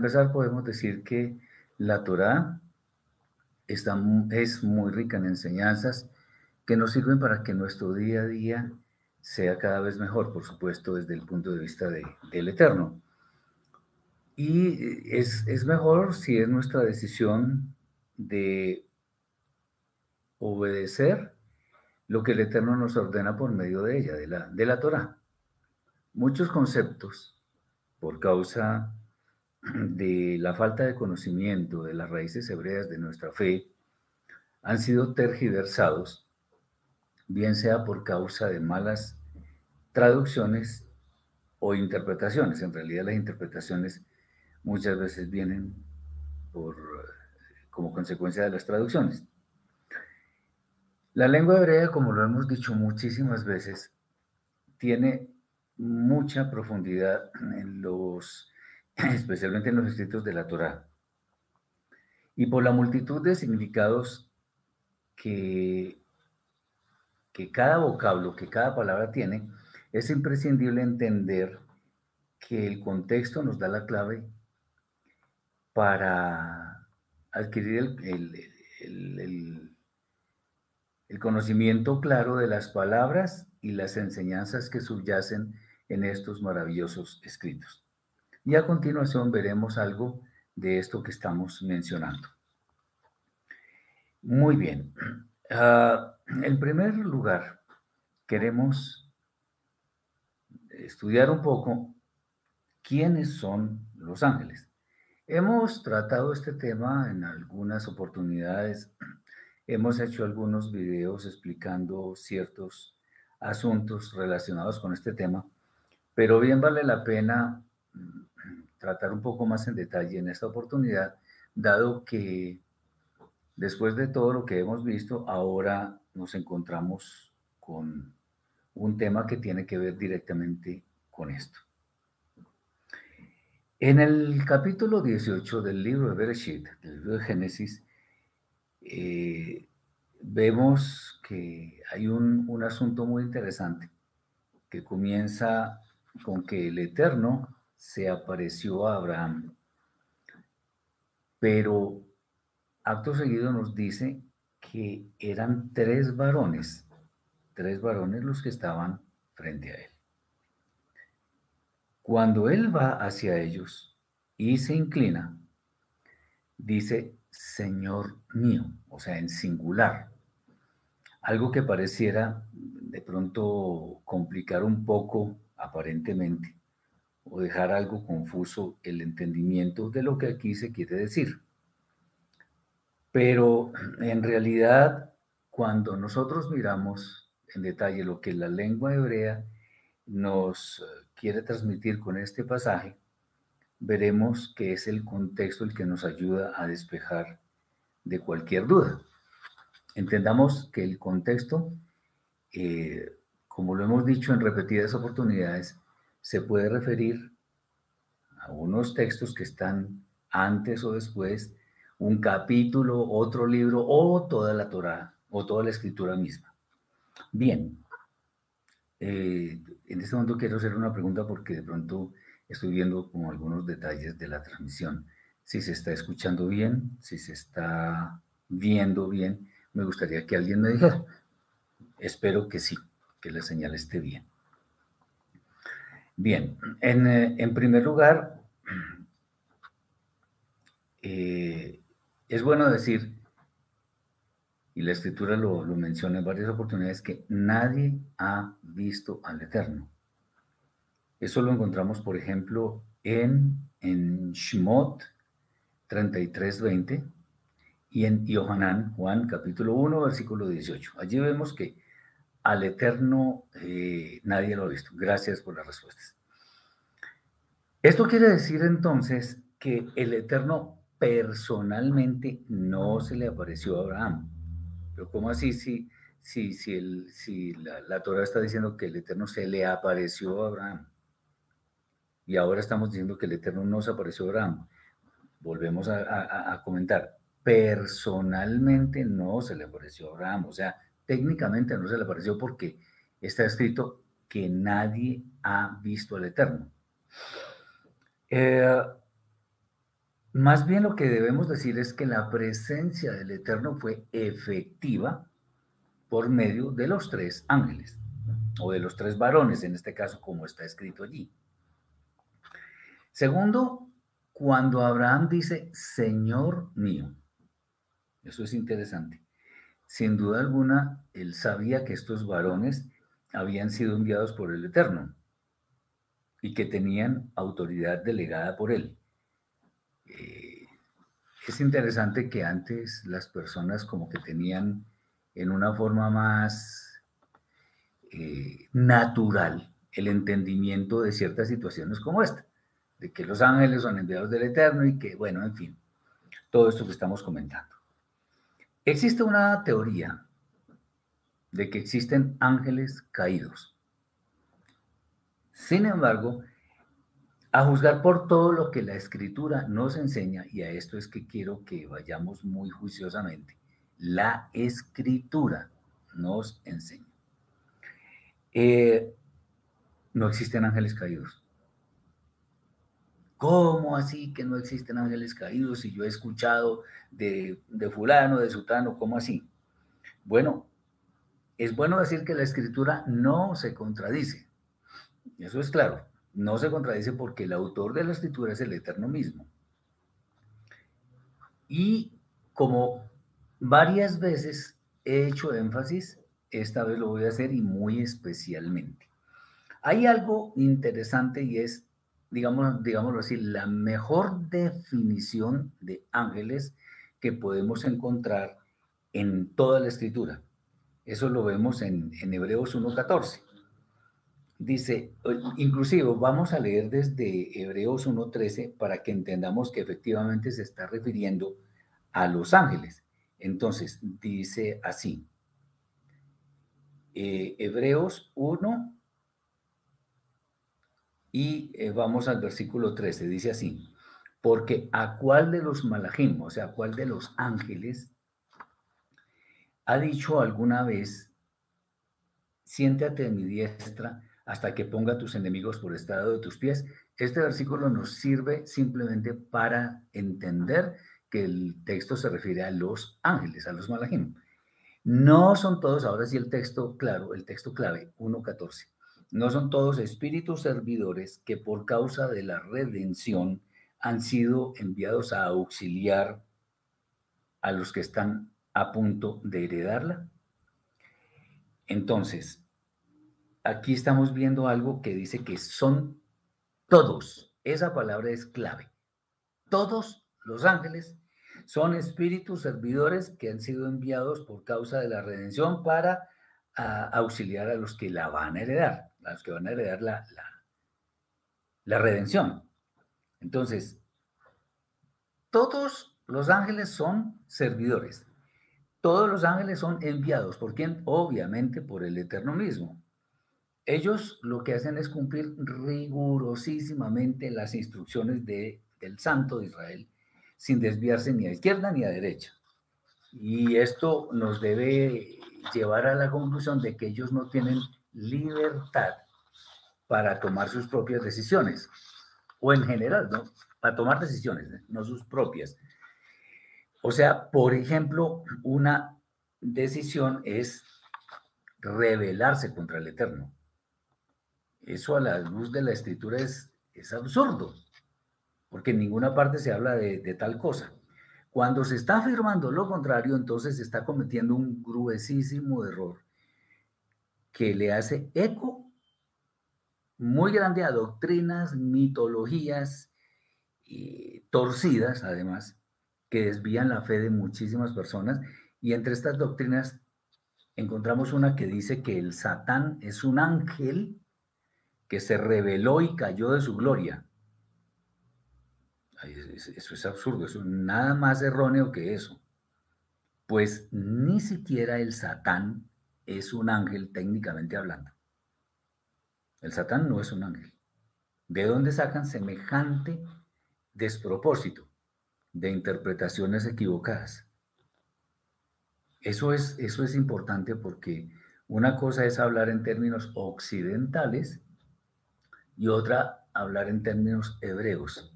empezar podemos decir que la Torá es muy rica en enseñanzas que nos sirven para que nuestro día a día sea cada vez mejor, por supuesto, desde el punto de vista del Eterno. Y es mejor si es nuestra decisión de obedecer lo que el Eterno nos ordena por medio de ella, de la Torá. Muchos conceptos, por causa de la falta de conocimiento de las raíces hebreas de nuestra fe, han sido tergiversados, bien sea por causa de malas traducciones o interpretaciones. En realidad las interpretaciones muchas veces vienen como consecuencia de las traducciones. La lengua hebrea, como lo hemos dicho muchísimas veces, tiene mucha profundidad especialmente en los escritos de la Torá. Y por la multitud de significados que, que cada vocablo, que cada palabra tiene, es imprescindible entender que el contexto nos da la clave para adquirir el conocimiento claro de las palabras y las enseñanzas que subyacen en estos maravillosos escritos. Y a continuación veremos algo de esto que estamos mencionando. Muy bien. En primer lugar, queremos estudiar un poco quiénes son los ángeles. Hemos tratado este tema en algunas oportunidades. Hemos hecho algunos videos explicando ciertos asuntos relacionados con este tema, pero bien vale la pena tratar un poco más en detalle en esta oportunidad, dado que después de todo lo que hemos visto, ahora nos encontramos con un tema que tiene que ver directamente con esto. En el capítulo 18 del libro de Bereshit, del libro de Génesis, vemos que hay un asunto muy interesante que comienza con que el Eterno se apareció a Abraham, pero acto seguido nos dice que eran tres varones los que estaban frente a él. Cuando él va hacia ellos y se inclina, dice, Señor mío, o sea, en singular. Algo que pareciera de pronto complicar un poco, aparentemente, o dejar algo confuso el entendimiento de lo que aquí se quiere decir. Pero en realidad, cuando nosotros miramos en detalle lo que la lengua hebrea nos quiere transmitir con este pasaje, veremos que es el contexto el que nos ayuda a despejar de cualquier duda. Entendamos que el contexto, como lo hemos dicho en repetidas oportunidades, se puede referir a unos textos que están antes o después, un capítulo, otro libro o toda la Torá o toda la escritura misma. Bien, en este momento quiero hacer una pregunta porque de pronto estoy viendo como algunos detalles de la transmisión. Si se está escuchando bien, si se está viendo bien, me gustaría que alguien me dijera. Espero que sí, que la señal esté bien. Bien, en primer lugar, es bueno decir, y la escritura lo menciona en varias oportunidades, que nadie ha visto al Eterno. Eso lo encontramos, por ejemplo, en Shmot 33:20 y en Yohanan, Juan capítulo 1, versículo 18. Allí vemos que al Eterno nadie lo ha visto. Gracias por las respuestas. Esto quiere decir entonces que el Eterno personalmente no se le apareció a Abraham. Pero ¿cómo así si la Torah está diciendo que el Eterno se le apareció a Abraham? Y ahora estamos diciendo que el Eterno no se apareció a Abraham. Volvemos a comentar. Personalmente no se le apareció a Abraham. O sea, técnicamente no se le apareció porque está escrito que nadie ha visto al Eterno. Más bien lo que debemos decir es que la presencia del Eterno fue efectiva por medio de los tres ángeles, o de los tres varones, en este caso, como está escrito allí. Segundo, cuando Abraham dice, Señor mío, eso es interesante. Sin duda alguna, él sabía que estos varones habían sido enviados por el Eterno y que tenían autoridad delegada por él. Eh, es interesante que antes las personas como que tenían en una forma más natural el entendimiento de ciertas situaciones como esta, de que los ángeles son enviados del Eterno y que, bueno, en fin, todo esto que estamos comentando. Existe una teoría de que existen ángeles caídos. Sin embargo, a juzgar por todo lo que la Escritura nos enseña, y a esto es que quiero que vayamos muy juiciosamente, la Escritura nos enseña. No existen ángeles caídos. ¿Cómo así que no existen ángeles caídos? Si yo he escuchado de fulano, de sutano, ¿cómo así? Bueno, es bueno decir que la Escritura no se contradice. Eso es claro. No se contradice porque el autor de la Escritura es el Eterno mismo. Y como varias veces he hecho énfasis, esta vez lo voy a hacer y muy especialmente. Hay algo interesante y es, digámoslo así, la mejor definición de ángeles que podemos encontrar en toda la escritura. Eso lo vemos en Hebreos 1.14. Dice, inclusive vamos a leer desde Hebreos 1.13 para que entendamos que efectivamente se está refiriendo a los ángeles. Entonces, dice así, Hebreos 1 y vamos al versículo 13, dice así, porque a cuál de los malajim, o sea, a cuál de los ángeles, ha dicho alguna vez, siéntate en mi diestra hasta que ponga a tus enemigos por estrado de tus pies. Este versículo nos sirve simplemente para entender que el texto se refiere a los ángeles, a los malajim. No son todos, ahora sí el texto claro, el texto clave, 1.14. No son todos espíritus servidores que por causa de la redención han sido enviados a auxiliar a los que están a punto de heredarla. Entonces, aquí estamos viendo algo que dice que son todos. Esa palabra es clave. Todos los ángeles son espíritus servidores que han sido enviados por causa de la redención para auxiliar a los que la van a heredar, a los que van a heredar la redención. Entonces, todos los ángeles son servidores. Todos los ángeles son enviados. ¿Por quién? Obviamente por el Eterno mismo. Ellos lo que hacen es cumplir rigurosísimamente las instrucciones del Santo de Israel, sin desviarse ni a izquierda ni a derecha. Y esto nos debe llevar a la conclusión de que ellos no tienen libertad para tomar sus propias decisiones, o en general, ¿no? Para tomar decisiones, no sus propias. O sea, por ejemplo, una decisión es rebelarse contra el Eterno. Eso a la luz de la Escritura es absurdo, porque en ninguna parte se habla de tal cosa. Cuando se está afirmando lo contrario, entonces se está cometiendo un gruesísimo error que le hace eco muy grande a doctrinas, mitologías torcidas, además, que desvían la fe de muchísimas personas. Y entre estas doctrinas encontramos una que dice que el Satán es un ángel que se rebeló y cayó de su gloria. Eso es absurdo, eso es nada más erróneo que eso. Pues ni siquiera el Satán es un ángel técnicamente hablando. El Satán no es un ángel. ¿De dónde sacan semejante despropósito de interpretaciones equivocadas? Eso es importante porque una cosa es hablar en términos occidentales y otra hablar en términos hebreos.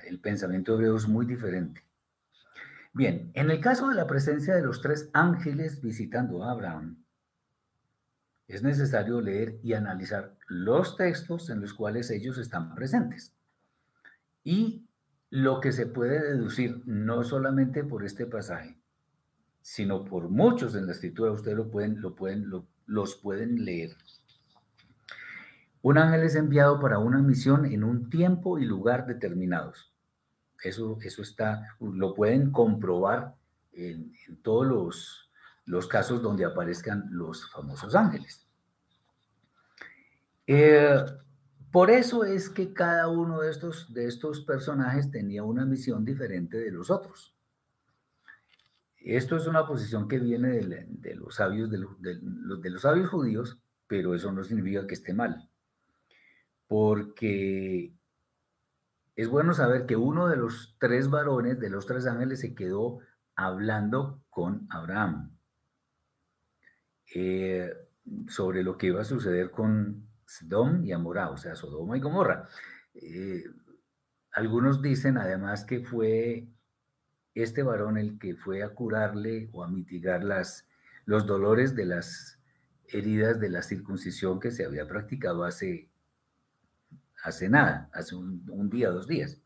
el pensamiento hebreo es muy diferente. Bien, en el caso de la presencia de los tres ángeles visitando a Abraham, es necesario leer y analizar los textos en los cuales ellos están presentes. Y lo que se puede deducir no solamente por este pasaje, sino por muchos en la escritura, ustedes los pueden leer. Un ángel es enviado para una misión en un tiempo y lugar determinados. Eso lo pueden comprobar en todos los casos donde aparezcan los famosos ángeles. Por eso es que cada uno de estos personajes tenía una misión diferente de los otros. Esto es una posición que viene de los sabios, de los sabios judíos, pero eso no significa que esté mal. Porque es bueno saber que uno de los tres varones, de los tres ángeles, se quedó hablando con Abraham sobre lo que iba a suceder con Sodom y Amorá, o sea, Sodoma y Gomorra. Algunos dicen además que fue este varón el que fue a curarle o a mitigar los dolores de las heridas de la circuncisión que se había practicado hace nada, hace un día, 2 días.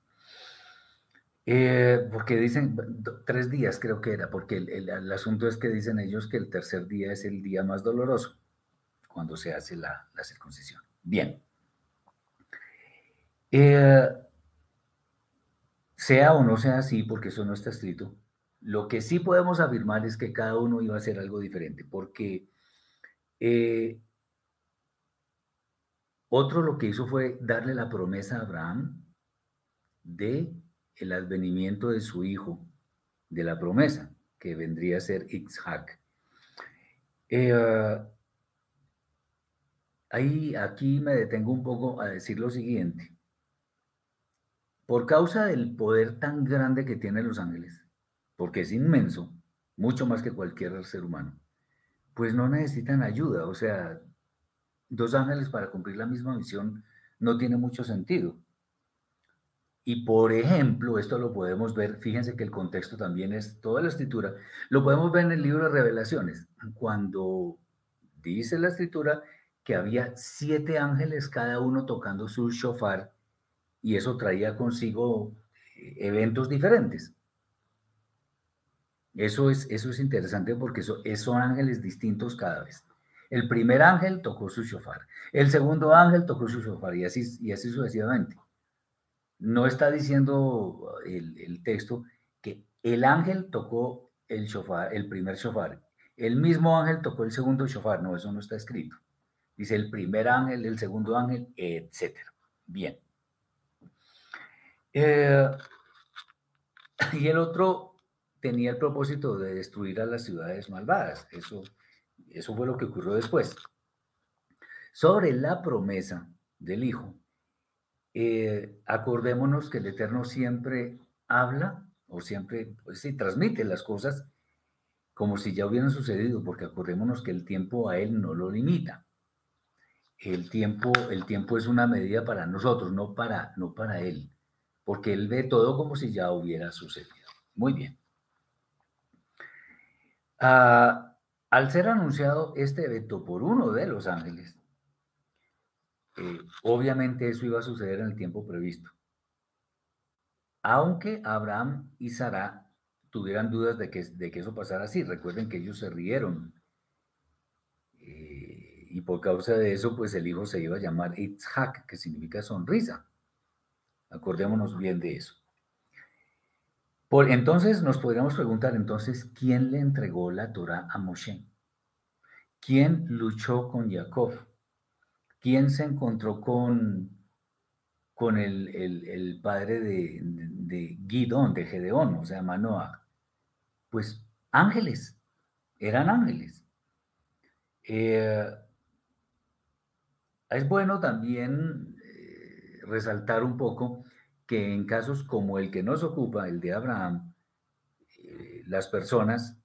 Porque dicen 3 días creo que era, porque el asunto es que dicen ellos que el tercer día es el día más doloroso, cuando se hace la circuncisión. Bien. Sea o no sea así, porque eso no está escrito, lo que sí podemos afirmar es que cada uno iba a hacer algo diferente, porque otro lo que hizo fue darle la promesa a Abraham de el advenimiento de su hijo, de la promesa, que vendría a ser Isaac. Aquí me detengo un poco a decir lo siguiente. Por causa del poder tan grande que tienen los ángeles, porque es inmenso, mucho más que cualquier ser humano, pues no necesitan ayuda. O sea, 2 ángeles para cumplir la misma misión no tiene mucho sentido. Y por ejemplo, esto lo podemos ver, fíjense que el contexto también es toda la escritura, lo podemos ver en el libro de Revelaciones, cuando dice la escritura que había 7 ángeles, cada uno tocando su shofar, y eso traía consigo eventos diferentes. Eso es interesante porque son ángeles distintos cada vez. El primer ángel tocó su shofar, el segundo ángel tocó su shofar, y así sucesivamente. No está diciendo el texto que el ángel tocó el shofar, el primer shofar. El mismo ángel tocó el segundo shofar. No, eso no está escrito. Dice el primer ángel, el segundo ángel, etc. Bien. Y el otro tenía el propósito de destruir a las ciudades malvadas. Eso fue lo que ocurrió después. Sobre la promesa del Hijo, acordémonos que el Eterno siempre habla o siempre, pues sí, transmite las cosas como si ya hubieran sucedido, porque acordémonos que el tiempo a Él no lo limita. El tiempo es una medida para nosotros, no para Él, porque Él ve todo como si ya hubiera sucedido. Muy bien. Al ser anunciado este evento por uno de los ángeles, obviamente eso iba a suceder en el tiempo previsto. Aunque Abraham y Sara tuvieran dudas de que eso pasara así, recuerden que ellos se rieron. Y por causa de eso, pues el hijo se iba a llamar Itzhak, que significa sonrisa. Acordémonos bien de eso. Entonces nos podríamos preguntar, entonces, ¿quién le entregó la Torá a Moshe? ¿Quién luchó con Jacob? ¿Quién se encontró con el padre de Gidón, de Gedeón, o sea, Manoah? Pues ángeles, eran ángeles. Es bueno también resaltar un poco que en casos como el que nos ocupa, el de Abraham, las personas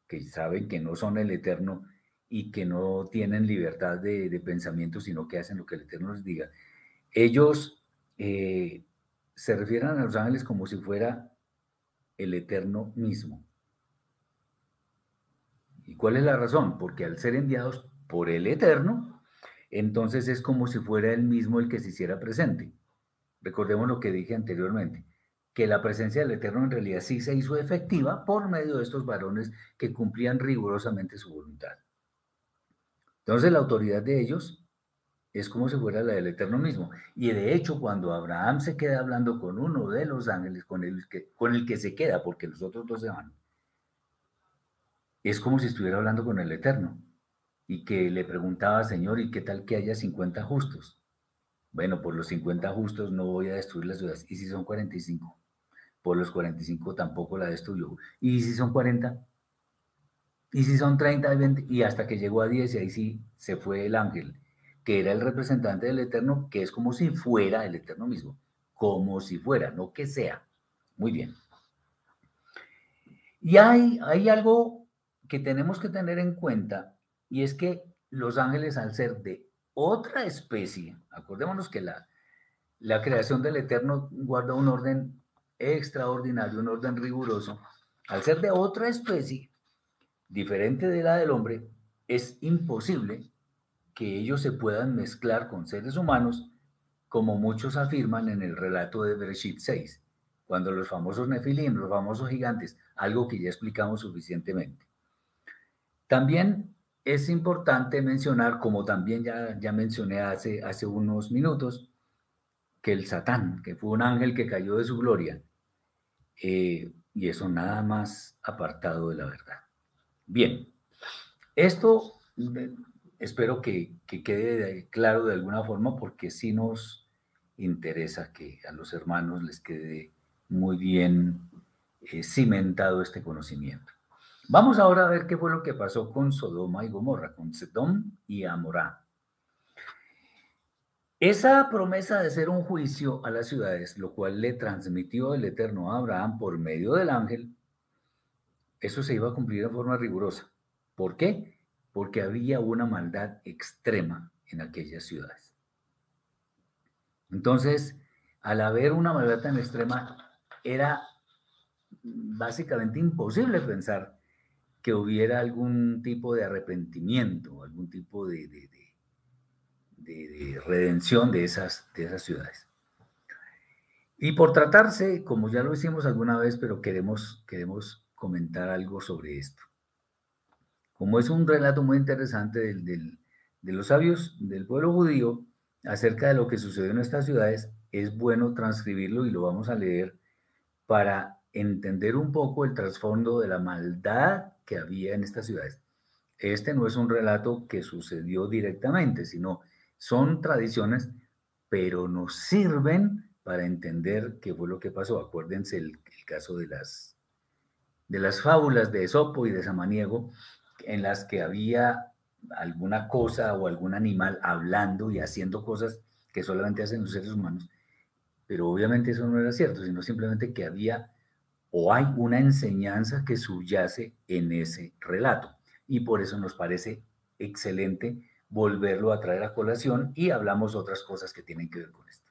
que saben que no son el Eterno y que no tienen libertad de pensamiento, sino que hacen lo que el Eterno les diga, ellos se refieren a los ángeles como si fuera el Eterno mismo. ¿Y cuál es la razón? Porque al ser enviados por el Eterno, entonces es como si fuera él mismo el que se hiciera presente. Recordemos lo que dije anteriormente, que la presencia del Eterno en realidad sí se hizo efectiva por medio de estos varones que cumplían rigurosamente su voluntad. Entonces la autoridad de ellos es como si fuera la del Eterno mismo. Y de hecho, cuando Abraham se queda hablando con uno de los ángeles, con el que se queda, porque los otros dos se van, es como si estuviera hablando con el Eterno y que le preguntaba, Señor, ¿y qué tal que haya 50 justos? Bueno, por los 50 justos no voy a destruir las ciudades. ¿Y si son 45? Por los 45 tampoco la destruyó. ¿Y si son 40? ¿Y si son 30 y 20? Y hasta que llegó a 10 y ahí sí se fue el ángel, que era el representante del Eterno, que es como si fuera el Eterno mismo. Como si fuera, no que sea. Muy bien. Y hay algo que tenemos que tener en cuenta, y es que los ángeles, al ser de otra especie, acordémonos que la creación del Eterno guarda un orden extraordinario, un orden riguroso, al ser de otra especie, diferente de la del hombre, es imposible que ellos se puedan mezclar con seres humanos, como muchos afirman en el relato de Bereshit 6, cuando los famosos Nefilim, los famosos gigantes, algo que ya explicamos suficientemente. También es importante mencionar, como también ya mencioné hace unos minutos, que el Satán, que fue un ángel que cayó de su gloria, y eso nada más apartado de la verdad. Bien, esto espero que quede claro de alguna forma porque sí nos interesa que a los hermanos les quede muy bien cimentado este conocimiento. Vamos ahora a ver qué fue lo que pasó con Sodoma y Gomorra, con Sedom y Amorá. Esa promesa de hacer un juicio a las ciudades, lo cual le transmitió el Eterno a Abraham por medio del ángel, eso se iba a cumplir de forma rigurosa. ¿Por qué? Porque había una maldad extrema en aquellas ciudades. Entonces, al haber una maldad tan extrema, era básicamente imposible pensar que hubiera algún tipo de arrepentimiento, algún tipo de redención de esas ciudades. Y por tratarse, como ya lo hicimos alguna vez, pero queremos comentar algo sobre esto. Como es un relato muy interesante de los sabios del pueblo judío acerca de lo que sucedió en estas ciudades, es bueno transcribirlo y lo vamos a leer para entender un poco el trasfondo de la maldad que había en estas ciudades. Este no es un relato que sucedió directamente, sino son tradiciones, pero nos sirven para entender qué fue lo que pasó. Acuérdense el caso de las fábulas de Esopo y de Samaniego, en las que había alguna cosa o algún animal hablando y haciendo cosas que solamente hacen los seres humanos, pero obviamente eso no era cierto, sino simplemente que había o hay una enseñanza que subyace en ese relato. Y por eso nos parece excelente volverlo a traer a colación y hablamos otras cosas que tienen que ver con esto.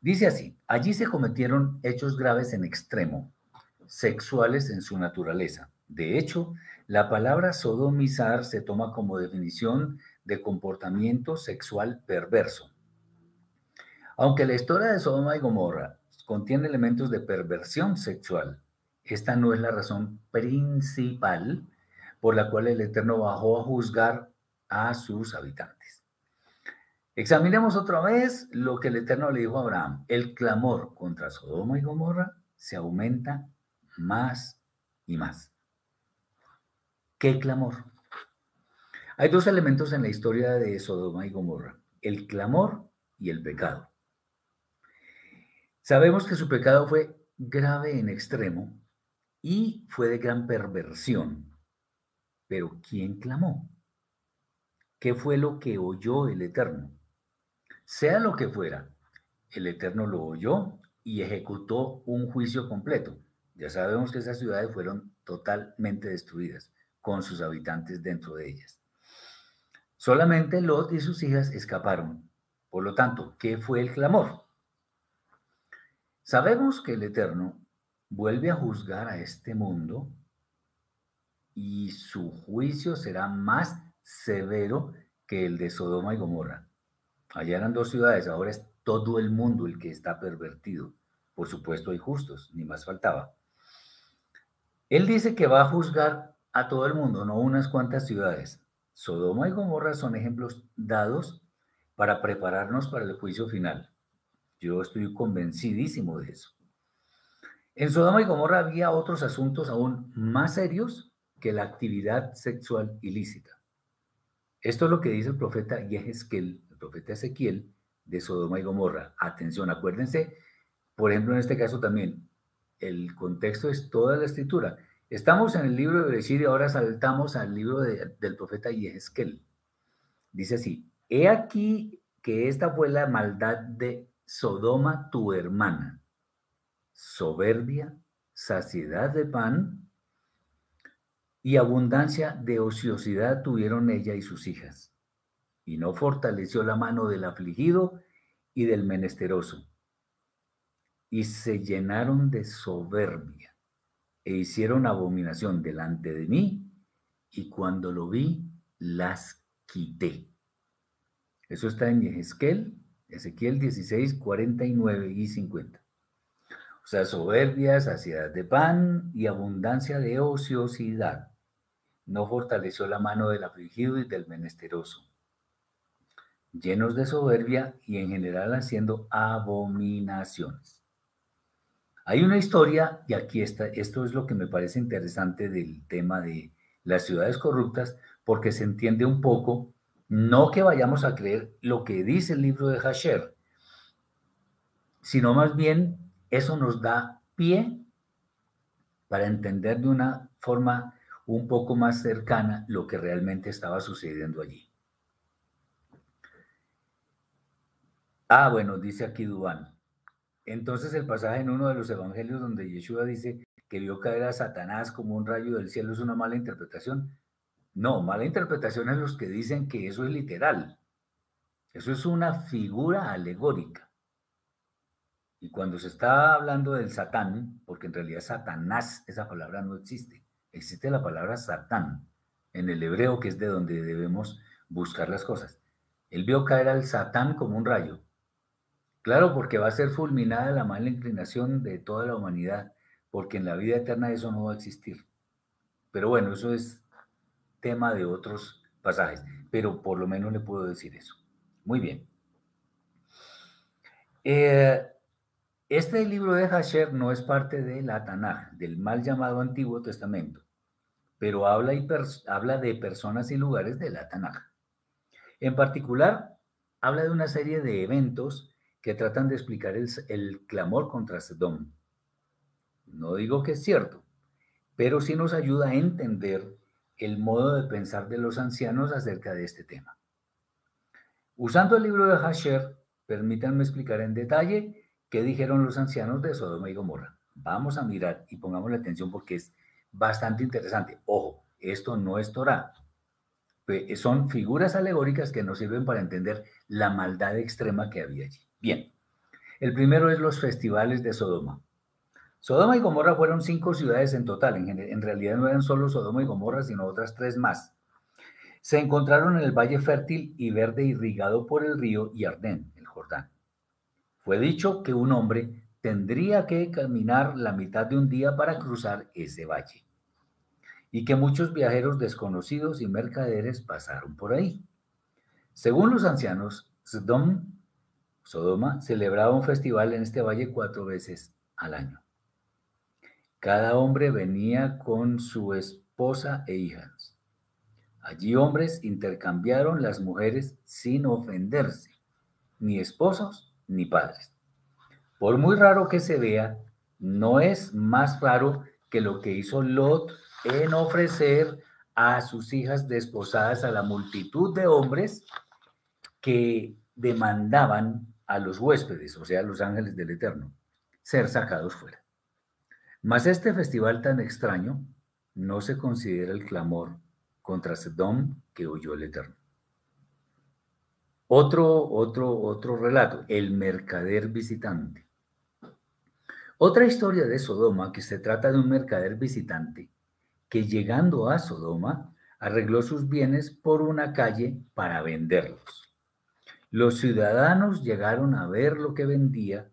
Dice así, allí se cometieron hechos graves en extremo, sexuales en su naturaleza. De hecho, la palabra sodomizar se toma como definición de comportamiento sexual perverso. Aunque la historia de Sodoma y Gomorra contiene elementos de perversión sexual, esta no es la razón principal por la cual el Eterno bajó a juzgar a sus habitantes. Examinemos otra vez lo que el Eterno le dijo a Abraham. El clamor contra Sodoma y Gomorra se aumenta más y más. ¿Qué clamor? Hay dos elementos en la historia de Sodoma y Gomorra, el clamor y el pecado. Sabemos que su pecado fue grave en extremo y fue de gran perversión. Pero ¿quién clamó? ¿Qué fue lo que oyó el Eterno? Sea lo que fuera, el Eterno lo oyó y ejecutó un juicio completo. Ya sabemos que esas ciudades fueron totalmente destruidas, con sus habitantes dentro de ellas. Solamente Lot y sus hijas escaparon. Por lo tanto, ¿qué fue el clamor? Sabemos que el Eterno vuelve a juzgar a este mundo y su juicio será más severo que el de Sodoma y Gomorra. Allá eran dos ciudades, ahora es todo el mundo el que está pervertido. Por supuesto hay justos, ni más faltaba. Él dice que va a juzgar a todo el mundo, no unas cuantas ciudades. Sodoma y Gomorra son ejemplos dados para prepararnos para el juicio final. Yo estoy convencidísimo de eso. En Sodoma y Gomorra había otros asuntos aún más serios que la actividad sexual ilícita. Esto es lo que dice el profeta Yehezkel, el profeta Ezequiel, de Sodoma y Gomorra. Atención, acuérdense, por ejemplo, en este caso también, el contexto es toda la escritura. Estamos en el libro de Bereshit y ahora saltamos al libro del profeta Yehezkel. Dice así: he aquí que esta fue la maldad de Sodoma, tu hermana. Soberbia, saciedad de pan y abundancia de ociosidad tuvieron ella y sus hijas. Y no fortaleció la mano del afligido y del menesteroso. Y se llenaron de soberbia e hicieron abominación delante de mí, y cuando lo vi, las quité. Eso está en Ezequiel 16, 49 y 50. O sea, soberbia, saciedad de pan y abundancia de ociosidad. No fortaleció la mano del afligido y del menesteroso. Llenos de soberbia y en general haciendo abominaciones. Hay una historia, y aquí está, esto es lo que me parece interesante del tema de las ciudades corruptas, porque se entiende un poco, no que vayamos a creer lo que dice el libro de Jasher, sino más bien eso nos da pie para entender de una forma un poco más cercana lo que realmente estaba sucediendo allí. Ah, bueno, dice aquí Dubán. Entonces el pasaje en uno de los evangelios donde Yeshua dice que vio caer a Satanás como un rayo del cielo es una mala interpretación. No, mala interpretación es los que dicen que eso es literal. Eso es una figura alegórica. Y cuando se está hablando del Satán, porque en realidad Satanás, esa palabra no existe, existe la palabra Satán en el hebreo, que es de donde debemos buscar las cosas. Él vio caer al Satán como un rayo. Claro, porque va a ser fulminada la mala inclinación de toda la humanidad, porque en la vida eterna eso no va a existir. Pero bueno, eso es tema de otros pasajes, pero por lo menos le puedo decir eso. Muy bien. Este libro de Jasher no es parte de la Tanaj, del mal llamado Antiguo Testamento, pero habla de personas y lugares de la Tanaj. En particular, habla de una serie de eventos que tratan de explicar el clamor contra Sedom. No digo que es cierto, pero sí nos ayuda a entender el modo de pensar de los ancianos acerca de este tema. Usando el libro de Jasher, permítanme explicar en detalle qué dijeron los ancianos de Sodoma y Gomorra. Vamos a mirar y pongamos la atención porque es bastante interesante. Ojo, esto no es Torá. Son figuras alegóricas que nos sirven para entender la maldad extrema que había allí. Bien, el primero es los festivales de Sodoma. Sodoma y Gomorra fueron 5 ciudades en total. En realidad no eran solo Sodoma y Gomorra, sino otras 3 más. Se encontraron en el valle fértil y verde irrigado por el río Yardén, el Jordán. Fue dicho que un hombre tendría que caminar la mitad de un día para cruzar ese valle, y que muchos viajeros desconocidos y mercaderes pasaron por ahí. Según los ancianos, Sodoma celebraba un festival en este valle 4 veces al año. Cada hombre venía con su esposa e hijas. Allí hombres intercambiaron las mujeres sin ofenderse, ni esposos ni padres. Por muy raro que se vea, no es más raro que lo que hizo Lot en ofrecer a sus hijas desposadas a la multitud de hombres que demandaban a los huéspedes, o sea, los ángeles del Eterno, ser sacados fuera. Mas este festival tan extraño no se considera el clamor contra Sedom que oyó el Eterno. Otro relato, el mercader visitante. Otra historia de Sodoma que se trata de un mercader visitante que llegando a Sodoma arregló sus bienes por una calle para venderlos. Los ciudadanos llegaron a ver lo que vendía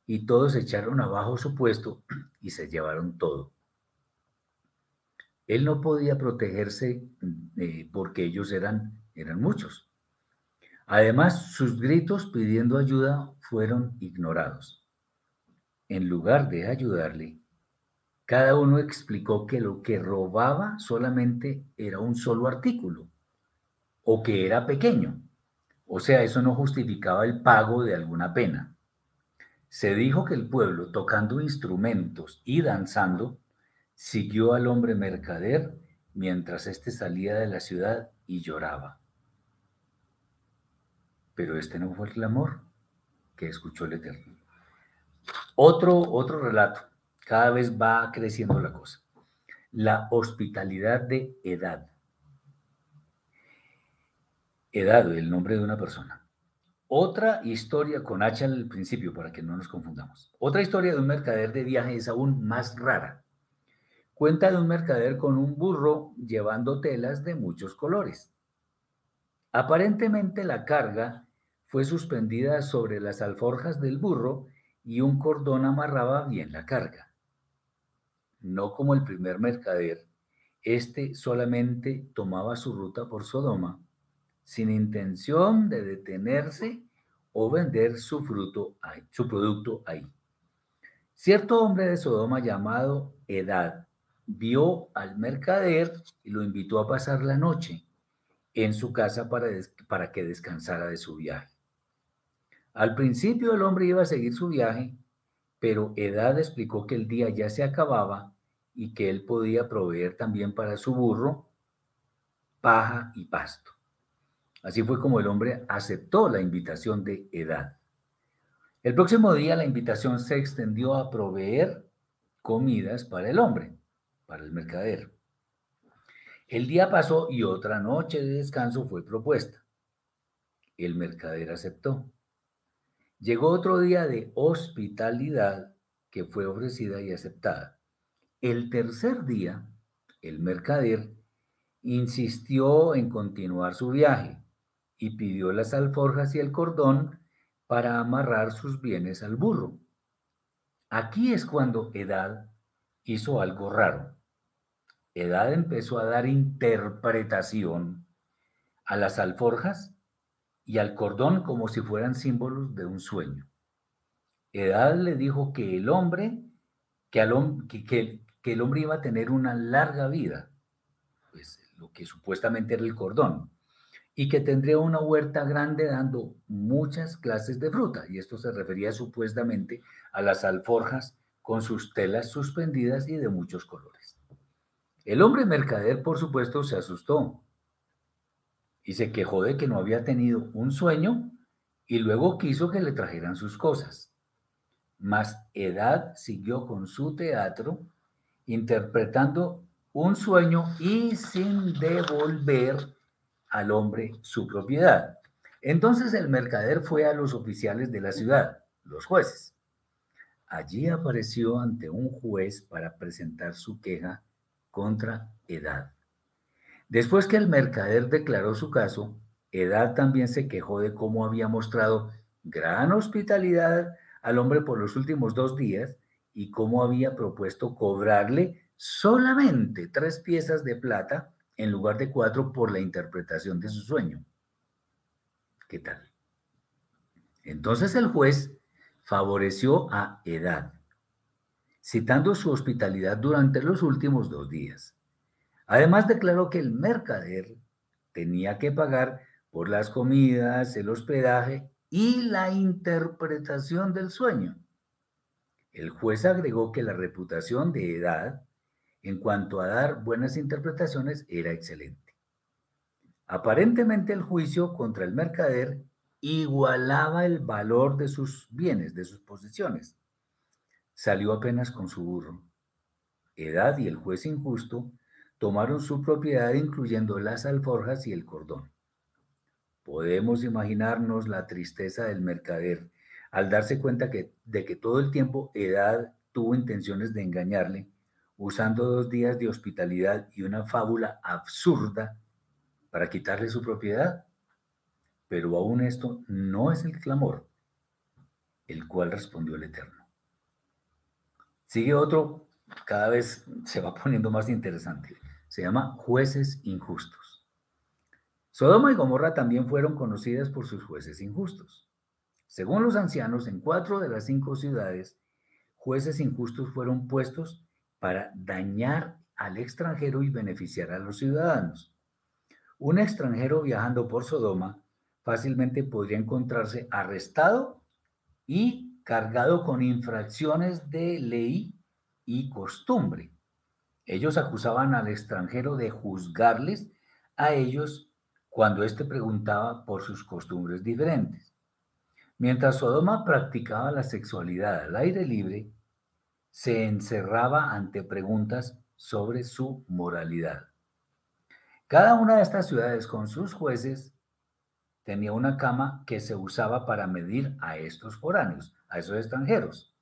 y todos echaron abajo su puesto y se llevaron todo. Él no podía protegerse porque ellos eran muchos. Además, sus gritos pidiendo ayuda fueron ignorados. En lugar de ayudarle, cada uno explicó que lo que robaba solamente era un solo artículo o que era pequeño. O sea, eso no justificaba el pago de alguna pena. Se dijo que el pueblo, tocando instrumentos y danzando, siguió al hombre mercader mientras éste salía de la ciudad y lloraba. Pero este no fue el clamor que escuchó el Eterno. Otro relato. Cada vez va creciendo la cosa. La hospitalidad de Edad. Edad, el nombre de una persona. Otra historia con H al principio para que no nos confundamos. Otra historia de un mercader de viaje es aún más rara. Cuenta de un mercader con un burro llevando telas de muchos colores. Aparentemente la carga fue suspendida sobre las alforjas del burro y un cordón amarraba bien la carga. No como el primer mercader, este solamente tomaba su ruta por Sodoma sin intención de detenerse o vender su producto ahí. Cierto hombre de Sodoma llamado Edad vio al mercader y lo invitó a pasar la noche en su casa para que descansara de su viaje. Al principio el hombre iba a seguir su viaje, pero Edad explicó que el día ya se acababa y que él podía proveer también para su burro paja y pasto. Así fue como el hombre aceptó la invitación de Edad. El próximo día la invitación se extendió a proveer comidas para el hombre, para el mercader. El día pasó y otra noche de descanso fue propuesta. El mercader aceptó. Llegó otro día de hospitalidad que fue ofrecida y aceptada. El tercer día, el mercader insistió en continuar su viaje y pidió las alforjas y el cordón para amarrar sus bienes al burro. Aquí es cuando Edad hizo algo raro. Edad empezó a dar interpretación a las alforjas y al cordón como si fueran símbolos de un sueño. Edad le dijo que el hombre, que el hombre iba a tener una larga vida, pues lo que supuestamente era el cordón, y que tendría una huerta grande dando muchas clases de fruta, y esto se refería supuestamente a las alforjas con sus telas suspendidas y de muchos colores. El hombre mercader, por supuesto, se asustó y se quejó de que no había tenido un sueño y luego quiso que le trajeran sus cosas. Mas Edad siguió con su teatro, interpretando un sueño y sin devolver al hombre su propiedad. Entonces el mercader fue a los oficiales de la ciudad, los jueces. Allí apareció ante un juez para presentar su queja contra Edad. Después que el mercader declaró su caso, Edad también se quejó de cómo había mostrado gran hospitalidad al hombre por los últimos 2 días y cómo había propuesto cobrarle solamente 3 piezas de plata en lugar de 4 por la interpretación de su sueño. ¿Qué tal? Entonces el juez favoreció a Edad, citando su hospitalidad durante los últimos 2 días. Además declaró que el mercader tenía que pagar por las comidas, el hospedaje y la interpretación del sueño. El juez agregó que la reputación de Edad en cuanto a dar buenas interpretaciones era excelente. Aparentemente el juicio contra el mercader igualaba el valor de sus bienes, de sus posesiones. Salió apenas con su burro. Edad y el juez injusto tomaron su propiedad incluyendo las alforjas y el cordón. Podemos imaginarnos la tristeza del mercader al darse cuenta de que todo el tiempo Edad tuvo intenciones de engañarle, usando 2 días de hospitalidad y una fábula absurda para quitarle su propiedad. Pero aún esto no es el clamor, el cual respondió el Eterno. Sigue otro, cada vez se va poniendo más interesante. Se llama jueces injustos. Sodoma y Gomorra también fueron conocidas por sus jueces injustos. Según los ancianos, en 4 de las 5 ciudades, jueces injustos fueron puestos para dañar al extranjero y beneficiar a los ciudadanos. Un extranjero viajando por Sodoma fácilmente podría encontrarse arrestado y cargado con infracciones de ley y costumbre. Ellos acusaban al extranjero de juzgarles a ellos cuando éste preguntaba por sus costumbres diferentes. Mientras Sodoma practicaba la sexualidad al aire libre, se encerraba ante preguntas sobre su moralidad. Cada una de estas ciudades con sus jueces tenía una cama que se usaba para medir a estos foráneos, a esos extranjeros.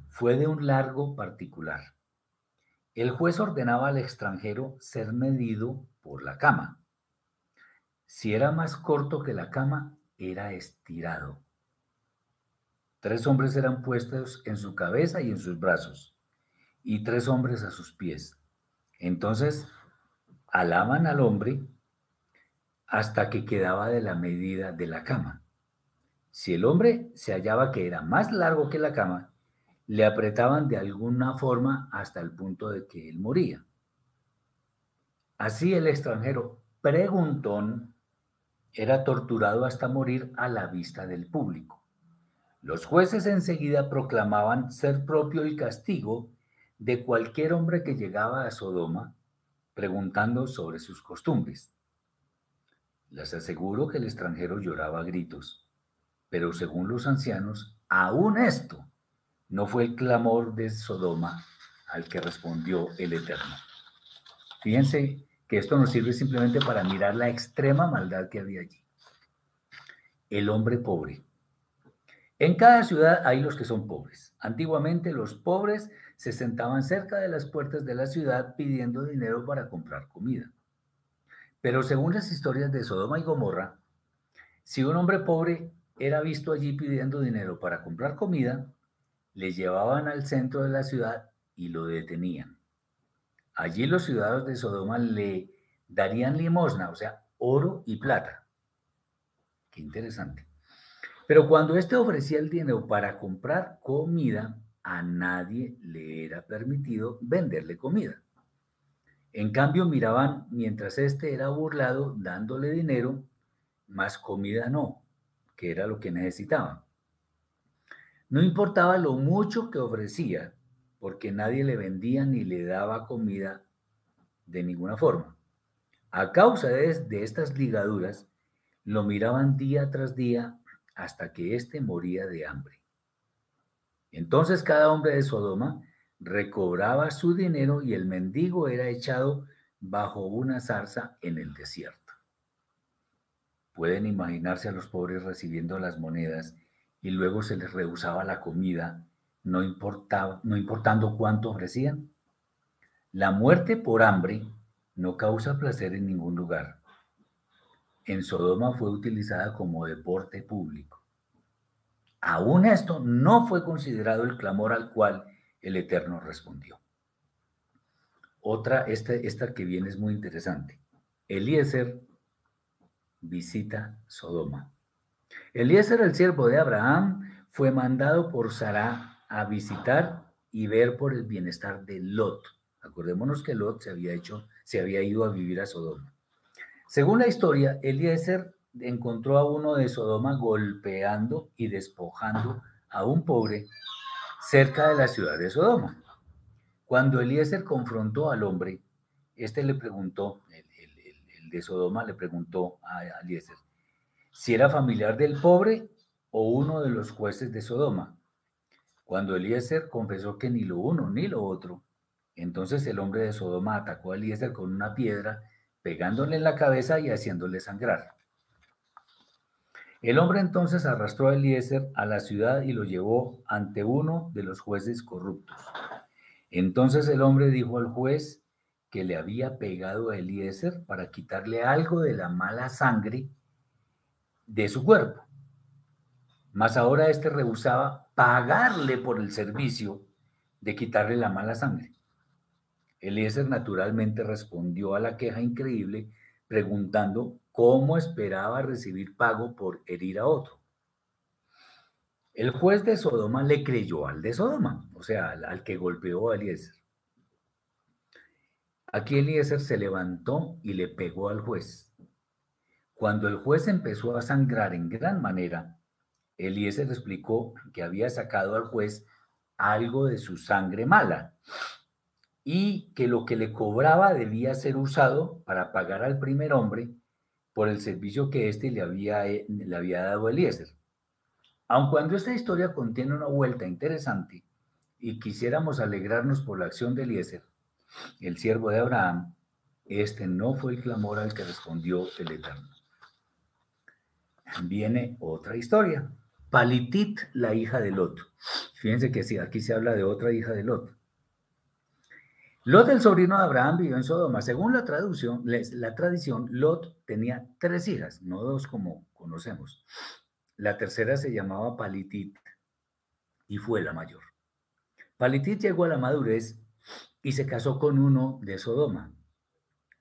Fue de un largo particular. El juez ordenaba al extranjero ser medido por la cama. Si era más corto que la cama, era estirado. 3 hombres eran puestos en su cabeza y en sus brazos, y 3 hombres a sus pies. Entonces, alaban al hombre hasta que quedaba de la medida de la cama. Si el hombre se hallaba que era más largo que la cama, le apretaban de alguna forma hasta el punto de que él moría. Así el extranjero preguntón era torturado hasta morir a la vista del público. Los jueces enseguida proclamaban ser propio el castigo de cualquier hombre que llegaba a Sodoma preguntando sobre sus costumbres. Les aseguro que el extranjero lloraba a gritos, pero según los ancianos, aún esto no fue el clamor de Sodoma al que respondió el Eterno. Fíjense que esto nos sirve simplemente para mirar la extrema maldad que había allí. El hombre pobre. En cada ciudad hay los que son pobres. Antiguamente los pobres se sentaban cerca de las puertas de la ciudad pidiendo dinero para comprar comida. Pero según las historias de Sodoma y Gomorra, si un hombre pobre era visto allí pidiendo dinero para comprar comida, le llevaban al centro de la ciudad y lo detenían. Allí los ciudadanos de Sodoma le darían limosna, o sea, oro y plata. Qué interesante. Pero cuando éste ofrecía el dinero para comprar comida, a nadie le era permitido venderle comida. En cambio, miraban mientras éste era burlado dándole dinero, más comida no, que era lo que necesitaban. No importaba lo mucho que ofrecía, porque nadie le vendía ni le daba comida de ninguna forma. A causa de estas ligaduras, lo miraban día tras día hasta que éste moría de hambre. Entonces cada hombre de Sodoma recobraba su dinero y el mendigo era echado bajo una zarza en el desierto. Pueden imaginarse a los pobres recibiendo las monedas y luego se les rehusaba la comida, no importando cuánto ofrecían. La muerte por hambre no causa placer en ningún lugar. En Sodoma fue utilizada como deporte público. Aún esto no fue considerado el clamor al cual el Eterno respondió. Otra, esta que viene es muy interesante. Eliezer visita Sodoma. Eliezer, el siervo de Abraham, fue mandado por Sará a visitar y ver por el bienestar de Lot. Acordémonos que Lot se había ido a vivir a Sodoma. Según la historia, Eliezer encontró a uno de Sodoma golpeando y despojando a un pobre cerca de la ciudad de Sodoma. Cuando Eliezer confrontó al hombre, este le preguntó, el de Sodoma le preguntó a Eliezer si era familiar del pobre o uno de los jueces de Sodoma. Cuando Eliezer confesó que ni lo uno ni lo otro, entonces el hombre de Sodoma atacó a Eliezer con una piedra, pegándole en la cabeza y haciéndole sangrar. El hombre entonces arrastró a Eliezer a la ciudad y lo llevó ante uno de los jueces corruptos. Entonces el hombre dijo al juez que le había pegado a Eliezer para quitarle algo de la mala sangre de su cuerpo. Mas ahora éste rehusaba pagarle por el servicio de quitarle la mala sangre. Eliezer naturalmente respondió a la queja increíble preguntando cómo esperaba recibir pago por herir a otro. El juez de Sodoma le creyó al de Sodoma, o sea, al que golpeó a Eliezer. Aquí Eliezer se levantó y le pegó al juez. Cuando el juez empezó a sangrar en gran manera, Eliezer explicó que había sacado al juez algo de su sangre mala y que lo que le cobraba debía ser usado para pagar al primer hombre por el servicio que éste le había dado a Eliezer. Aun cuando esta historia contiene una vuelta interesante y quisiéramos alegrarnos por la acción de Eliezer, el siervo de Abraham, este no fue el clamor al que respondió el Eterno. Viene otra historia. Palitit, la hija de Lot. Fíjense que sí, aquí se habla de otra hija de Lot. Lot, el sobrino de Abraham, vivió en Sodoma. Según la tradición, Lot tenía 3 hijas, no 2 como conocemos. La tercera se llamaba Palitit y fue la mayor. Palitit llegó a la madurez y se casó con uno de Sodoma.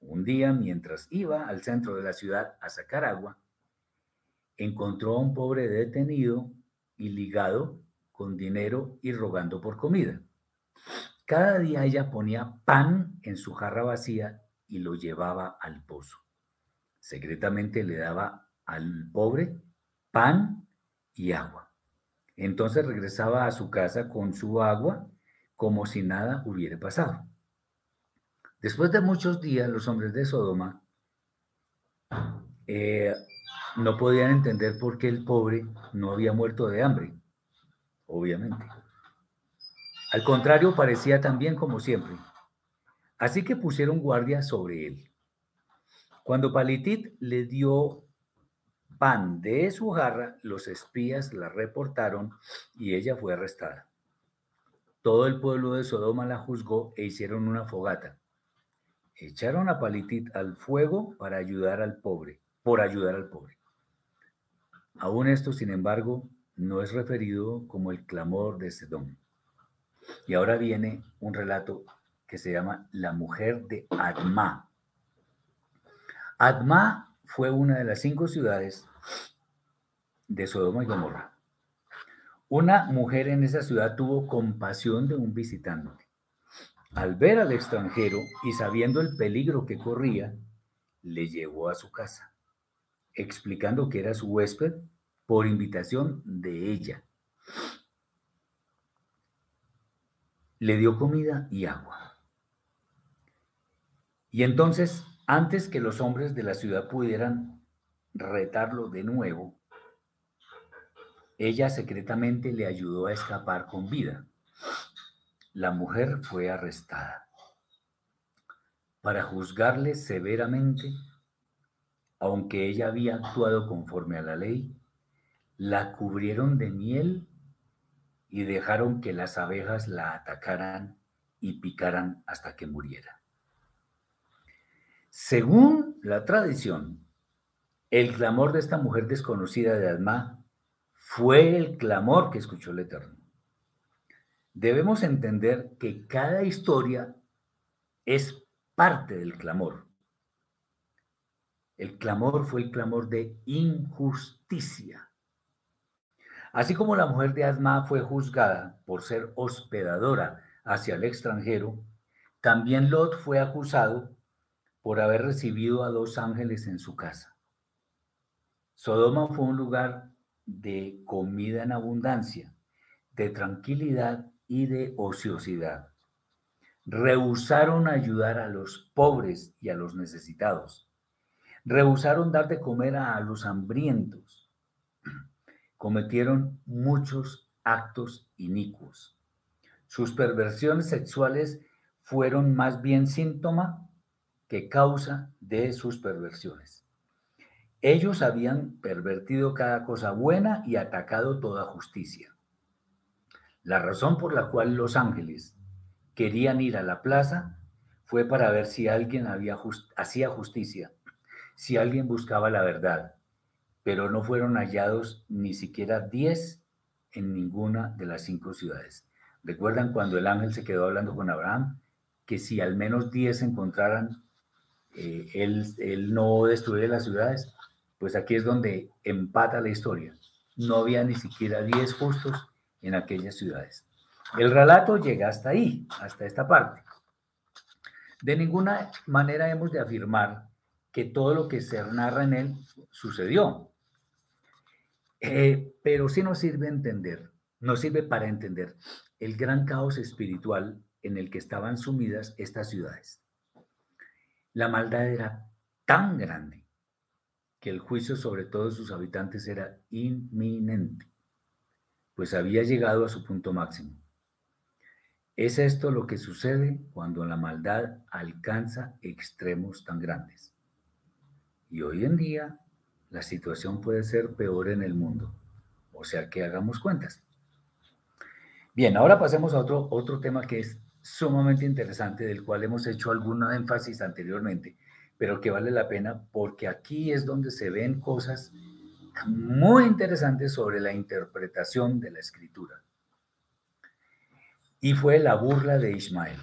Un día, mientras iba al centro de la ciudad a sacar agua, encontró a un pobre detenido y ligado con dinero y rogando por comida. Cada día ella ponía pan en su jarra vacía y lo llevaba al pozo. Secretamente le daba al pobre pan y agua. Entonces regresaba a su casa con su agua como si nada hubiera pasado. Después de muchos días, los hombres de Sodoma no podían entender por qué el pobre no había muerto de hambre, obviamente. Al contrario, parecía tan bien como siempre. Así que pusieron guardia sobre él. Cuando Palitit le dio pan de su jarra, los espías la reportaron y ella fue arrestada. Todo el pueblo de Sodoma la juzgó e hicieron una fogata. Echaron a Palitit al fuego para ayudar al pobre, por ayudar al pobre. Aún esto, sin embargo, no es referido como el clamor de Sedom. Y ahora viene un relato que se llama La mujer de Admá. Admá fue una de las 5 ciudades de Sodoma y Gomorra. Una mujer en esa ciudad tuvo compasión de un visitante. Al ver al extranjero y sabiendo el peligro que corría, le llevó a su casa, explicando que era su huésped por invitación de ella. Le dio comida y agua. Y entonces, antes que los hombres de la ciudad pudieran retarlo de nuevo, ella secretamente le ayudó a escapar con vida. La mujer fue arrestada. Para juzgarle severamente, aunque ella había actuado conforme a la ley, la cubrieron de miel y dejaron que las abejas la atacaran y picaran hasta que muriera. Según la tradición, el clamor de esta mujer desconocida de Admá fue el clamor que escuchó el Eterno. Debemos entender que cada historia es parte del clamor. El clamor fue el clamor de injusticia. Así como la mujer de Admá fue juzgada por ser hospedadora hacia el extranjero, también Lot fue acusado por haber recibido a 2 ángeles en su casa. Sodoma fue un lugar de comida en abundancia, de tranquilidad y de ociosidad. Rehusaron ayudar a los pobres y a los necesitados. Rehusaron dar de comer a los hambrientos. Cometieron muchos actos inicuos. Sus perversiones sexuales fueron más bien síntoma que causa de sus perversiones. Ellos habían pervertido cada cosa buena y atacado toda justicia. La razón por la cual los ángeles querían ir a la plaza fue para ver si alguien hacía justicia, si alguien buscaba la verdad, pero no fueron hallados ni siquiera 10 en ninguna de las 5 ciudades. ¿Recuerdan cuando el ángel se quedó hablando con Abraham? Que si al menos 10 se encontraran, él no destruye las ciudades. Pues aquí es donde empata la historia. No había ni siquiera 10 justos en aquellas ciudades. El relato llega hasta ahí, hasta esta parte. De ninguna manera hemos de afirmar que todo lo que se narra en él sucedió. Pero sí nos sirve nos sirve para entender el gran caos espiritual en el que estaban sumidas estas ciudades. La maldad era tan grande que el juicio sobre todos sus habitantes era inminente, pues había llegado a su punto máximo. Es esto lo que sucede cuando la maldad alcanza extremos tan grandes. Y hoy en día la situación puede ser peor en el mundo. O sea que hagamos cuentas. Bien, ahora pasemos a otro tema que es sumamente interesante, del cual hemos hecho algún énfasis anteriormente, pero que vale la pena porque aquí es donde se ven cosas muy interesantes sobre la interpretación de la escritura. Y fue la burla de Ismael.